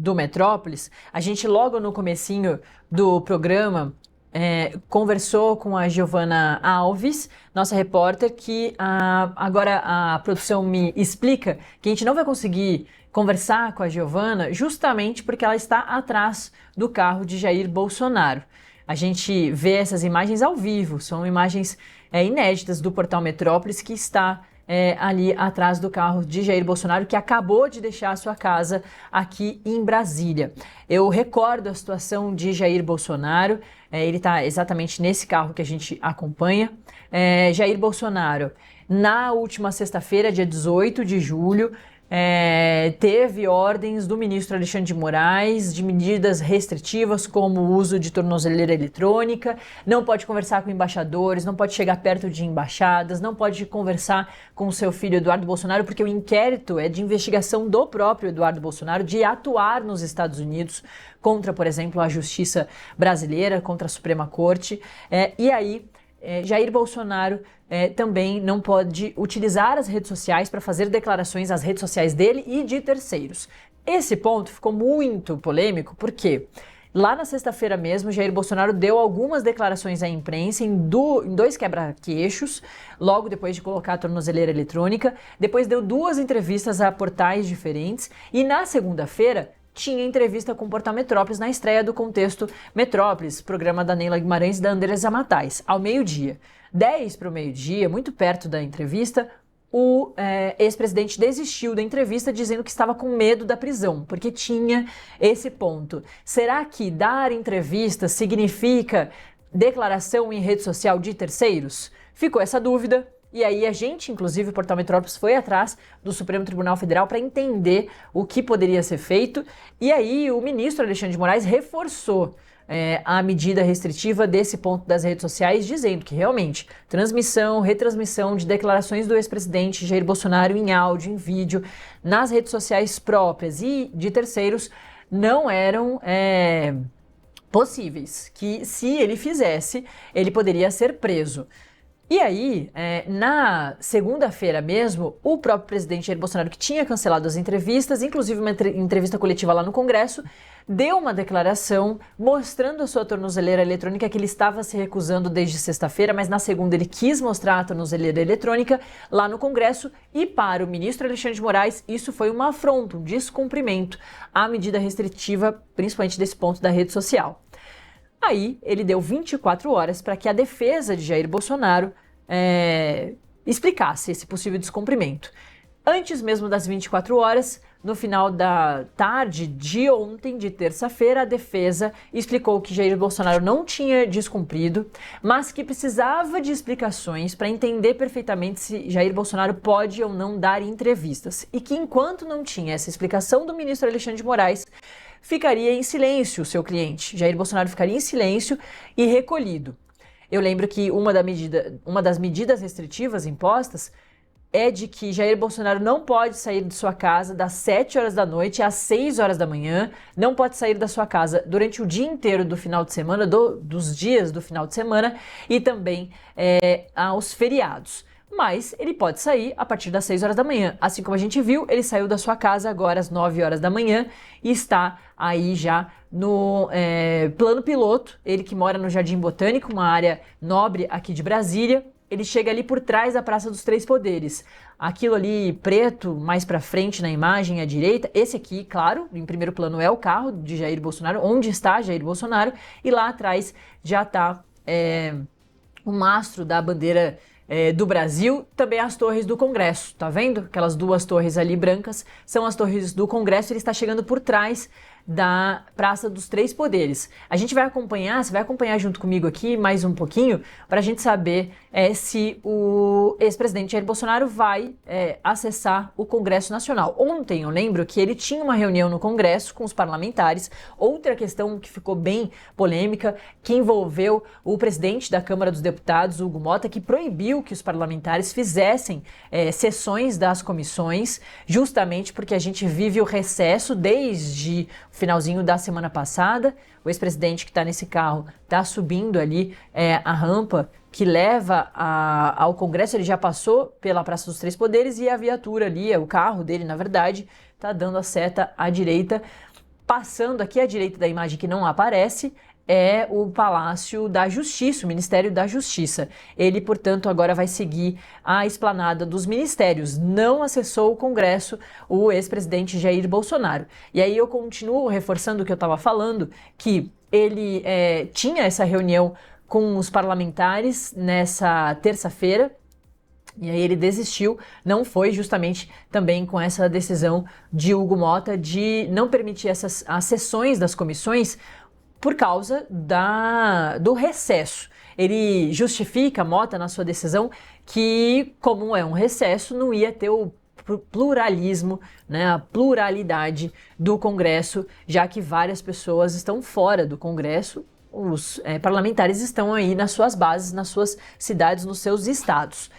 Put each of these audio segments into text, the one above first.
do Metrópolis, a gente logo no comecinho do programa conversou com a Giovana Alves, nossa repórter, que agora a produção me explica que a gente não vai conseguir conversar com a Giovana justamente porque ela está atrás do carro de Jair Bolsonaro. A gente vê essas imagens ao vivo, são imagens inéditas do portal Metrópolis que está ali atrás do carro de Jair Bolsonaro, que acabou de deixar a sua casa aqui em Brasília. Eu recordo a situação de Jair Bolsonaro, ele está exatamente nesse carro que a gente acompanha. Jair Bolsonaro, na última sexta-feira, dia 18 de julho, teve ordens do ministro Alexandre de Moraes de medidas restritivas como o uso de tornozeleira eletrônica, não pode conversar com embaixadores, não pode chegar perto de embaixadas, não pode conversar com o seu filho Eduardo Bolsonaro, porque o inquérito é de investigação do próprio Eduardo Bolsonaro de atuar nos Estados Unidos contra, por exemplo, a justiça brasileira, contra a Suprema Corte, e aí Jair Bolsonaro também não pode utilizar as redes sociais para fazer declarações às redes sociais dele e de terceiros. Esse ponto ficou muito polêmico porque lá na sexta-feira mesmo, Jair Bolsonaro deu algumas declarações à imprensa em dois quebra-queixos, logo depois de colocar a tornozeleira eletrônica, depois deu 2 entrevistas a portais diferentes e na segunda-feira tinha entrevista com o Portal Metrópolis na estreia do Contexto Metrópolis, programa da Neila Guimarães e da Andresa Matais, ao meio-dia. 10 para o meio-dia, muito perto da entrevista, o ex-presidente desistiu da entrevista dizendo que estava com medo da prisão, porque tinha esse ponto. Será que dar entrevista significa declaração em rede social de terceiros? Ficou essa dúvida. E aí a gente, inclusive o Portal Metrópolis, foi atrás do Supremo Tribunal Federal para entender o que poderia ser feito. E aí o ministro Alexandre de Moraes reforçou a medida restritiva desse ponto das redes sociais, dizendo que realmente transmissão, retransmissão de declarações do ex-presidente Jair Bolsonaro em áudio, em vídeo, nas redes sociais próprias e de terceiros não eram possíveis, que se ele fizesse, ele poderia ser preso. E aí, na segunda-feira mesmo, o próprio presidente Jair Bolsonaro, que tinha cancelado as entrevistas, inclusive uma entrevista coletiva lá no Congresso, deu uma declaração mostrando a sua tornozeleira eletrônica, que ele estava se recusando desde sexta-feira, mas na segunda ele quis mostrar a tornozeleira eletrônica lá no Congresso e para o ministro Alexandre de Moraes isso foi uma afronta, um descumprimento à medida restritiva, principalmente desse ponto da rede social. Aí ele deu 24 horas para que a defesa de Jair Bolsonaro explicasse esse possível descumprimento. Antes mesmo das 24 horas, no final da tarde de ontem, de terça-feira, a defesa explicou que Jair Bolsonaro não tinha descumprido, mas que precisava de explicações para entender perfeitamente se Jair Bolsonaro pode ou não dar entrevistas. E que enquanto não tinha essa explicação do ministro Alexandre de Moraes, ficaria em silêncio o seu cliente. Jair Bolsonaro ficaria em silêncio e recolhido. Eu lembro que uma das medidas restritivas impostas é de que Jair Bolsonaro não pode sair de sua casa das 7 horas da noite às 6 horas da manhã, não pode sair da sua casa durante o dia inteiro do final de semana, dos dias do final de semana e também aos feriados. Mas ele pode sair a partir das 6 horas da manhã. Assim como a gente viu, ele saiu da sua casa agora às 9 horas da manhã e está aí já no plano piloto. Ele que mora no Jardim Botânico, uma área nobre aqui de Brasília. Ele chega ali por trás da Praça dos Três Poderes. Aquilo ali preto, mais para frente na imagem à direita, esse aqui, claro, em primeiro plano é o carro de Jair Bolsonaro, onde está Jair Bolsonaro, e lá atrás já está o mastro da bandeira do Brasil, também as torres do Congresso, tá vendo? Aquelas 2 torres ali brancas são as torres do Congresso, ele está chegando por trás da Praça dos Três Poderes. A gente vai acompanhar, você vai acompanhar junto comigo aqui mais um pouquinho, para a gente saber se o ex-presidente Jair Bolsonaro vai acessar o Congresso Nacional. Ontem eu lembro que ele tinha uma reunião no Congresso com os parlamentares, outra questão que ficou bem polêmica, que envolveu o presidente da Câmara dos Deputados, Hugo Motta, que proibiu que os parlamentares fizessem sessões das comissões, justamente porque a gente vive o recesso desde o finalzinho da semana passada. O ex-presidente que está nesse carro está subindo ali a rampa que leva ao Congresso. Ele já passou pela Praça dos Três Poderes e a viatura ali, o carro dele, na verdade, está dando a seta à direita passando aqui à direita da imagem que não aparece, é o Palácio da Justiça, o Ministério da Justiça. Ele, portanto, agora vai seguir a esplanada dos ministérios. Não acessou o Congresso o ex-presidente Jair Bolsonaro. E aí eu continuo reforçando o que eu estava falando, que ele tinha essa reunião com os parlamentares nessa terça-feira, e aí ele desistiu, não foi justamente também com essa decisão de Hugo Mota de não permitir as sessões das comissões por causa do recesso. Ele justifica, Mota, na sua decisão, que como é um recesso, não ia ter o pluralismo, né, a pluralidade do Congresso, já que várias pessoas estão fora do Congresso. Os parlamentares estão aí nas suas bases, nas suas cidades, nos seus estados.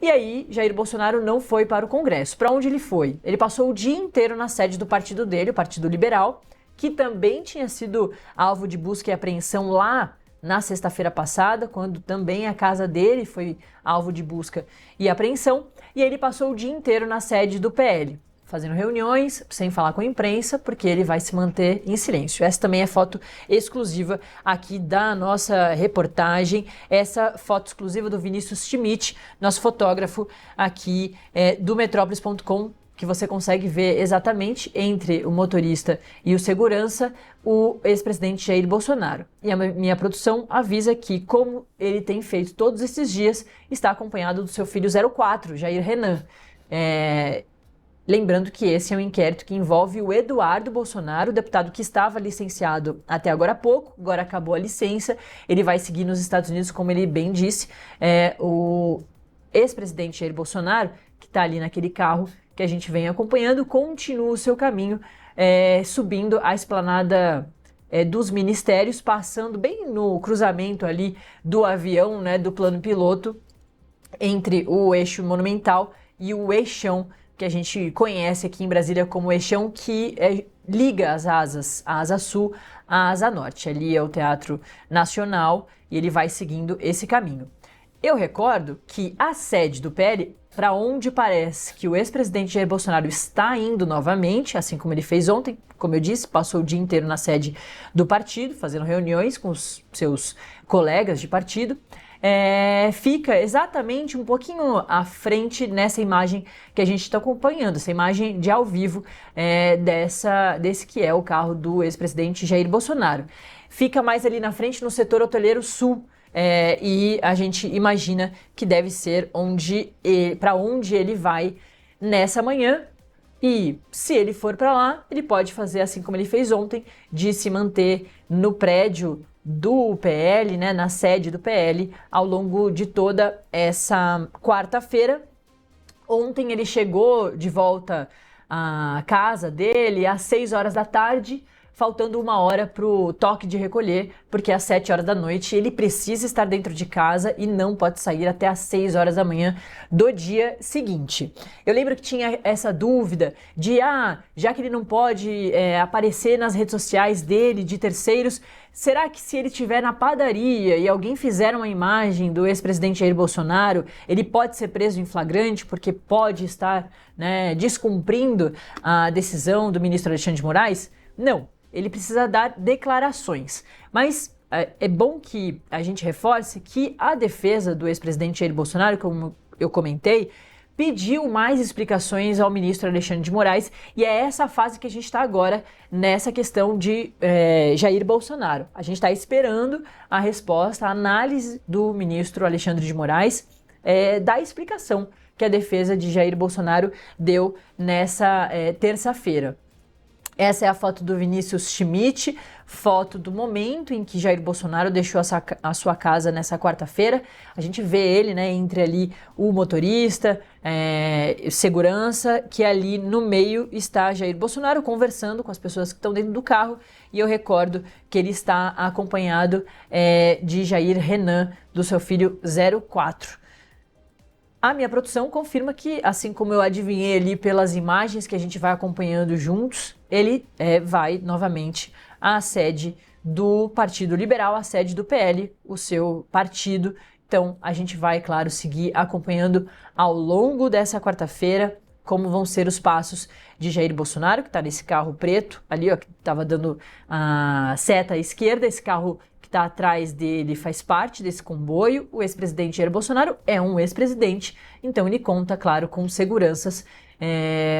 E aí, Jair Bolsonaro não foi para o Congresso. Para onde ele foi? Ele passou o dia inteiro na sede do partido dele, o Partido Liberal, que também tinha sido alvo de busca e apreensão lá na sexta-feira passada, quando também a casa dele foi alvo de busca e apreensão. E ele passou o dia inteiro na sede do PL, fazendo reuniões, sem falar com a imprensa, porque ele vai se manter em silêncio. Essa também é foto exclusiva aqui da nossa reportagem, essa foto exclusiva do Vinícius Schmidt, nosso fotógrafo aqui do Metrópolis.com, que você consegue ver exatamente entre o motorista e o segurança, o ex-presidente Jair Bolsonaro. E a minha produção avisa que, como ele tem feito todos esses dias, está acompanhado do seu filho 04, Jair Renan. Lembrando que esse é um inquérito que envolve o Eduardo Bolsonaro, o deputado que estava licenciado até agora há pouco, agora acabou a licença, ele vai seguir nos Estados Unidos, como ele bem disse, o ex-presidente Jair Bolsonaro, que está ali naquele carro que a gente vem acompanhando, continua o seu caminho, subindo a esplanada dos ministérios, passando bem no cruzamento ali do avião, né, do plano piloto, entre o eixo monumental e o eixão, que a gente conhece aqui em Brasília como eixão, que liga as asas, a asa sul à asa norte. Ali é o Teatro Nacional e ele vai seguindo esse caminho. Eu recordo que a sede do PL, para onde parece que o ex-presidente Jair Bolsonaro está indo novamente, assim como ele fez ontem, como eu disse, passou o dia inteiro na sede do partido, fazendo reuniões com os seus colegas de partido, fica exatamente um pouquinho à frente nessa imagem que a gente está acompanhando, essa imagem de ao vivo desse que é o carro do ex-presidente Jair Bolsonaro. Fica mais ali na frente no setor hoteleiro sul, e a gente imagina que deve ser para onde ele vai nessa manhã. E se ele for para lá, ele pode fazer assim como ele fez ontem, de se manter no prédio do PL, né, na sede do PL, ao longo de toda essa quarta-feira. Ontem ele chegou de volta à casa dele às 6 horas da tarde, faltando 1 hora para o toque de recolher, porque às 7 horas da noite ele precisa estar dentro de casa e não pode sair até às 6 horas da manhã do dia seguinte. Eu lembro que tinha essa dúvida de, já que ele não pode aparecer nas redes sociais dele, de terceiros, será que se ele estiver na padaria e alguém fizer uma imagem do ex-presidente Jair Bolsonaro, ele pode ser preso em flagrante porque pode estar, né, descumprindo a decisão do ministro Alexandre de Moraes? Não. Ele precisa dar declarações. Mas é bom que a gente reforce que a defesa do ex-presidente Jair Bolsonaro, como eu comentei, pediu mais explicações ao ministro Alexandre de Moraes, e é essa fase que a gente está agora nessa questão de Jair Bolsonaro. A gente está esperando a resposta, a análise do ministro Alexandre de Moraes da explicação que a defesa de Jair Bolsonaro deu nessa terça-feira. Essa é a foto do Vinícius Schmidt, foto do momento em que Jair Bolsonaro deixou a sua casa nessa quarta-feira. A gente vê ele, né, entre ali o motorista, segurança, que ali no meio está Jair Bolsonaro conversando com as pessoas que estão dentro do carro. E eu recordo que ele está acompanhado de Jair Renan, do seu filho 04. A minha produção confirma que, assim como eu adivinhei ali pelas imagens que a gente vai acompanhando juntos, ele vai novamente à sede do Partido Liberal, à sede do PL, o seu partido. Então, a gente vai, claro, seguir acompanhando ao longo dessa quarta-feira como vão ser os passos de Jair Bolsonaro, que está nesse carro preto ali, ó, que estava dando a seta à esquerda. Esse carro que está atrás dele faz parte desse comboio. O ex-presidente Jair Bolsonaro é um ex-presidente, então ele conta, claro, com seguranças,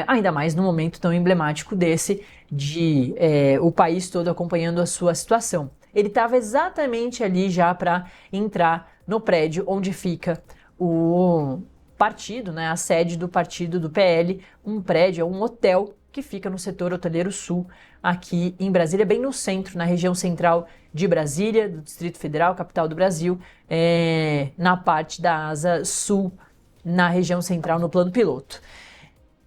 ainda mais num momento tão emblemático desse, de o país todo acompanhando a sua situação. Ele estava exatamente ali já para entrar no prédio onde fica o partido, né, a sede do partido do PL, um prédio, é um hotel que fica no setor hoteleiro sul, aqui em Brasília, bem no centro, na região central de Brasília, do Distrito Federal, capital do Brasil, na parte da asa sul, na região central, no plano piloto.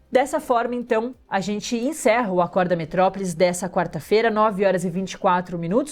Dessa forma, então, a gente encerra o Acorda Metrópolis dessa quarta-feira, 9 horas e 24 minutos.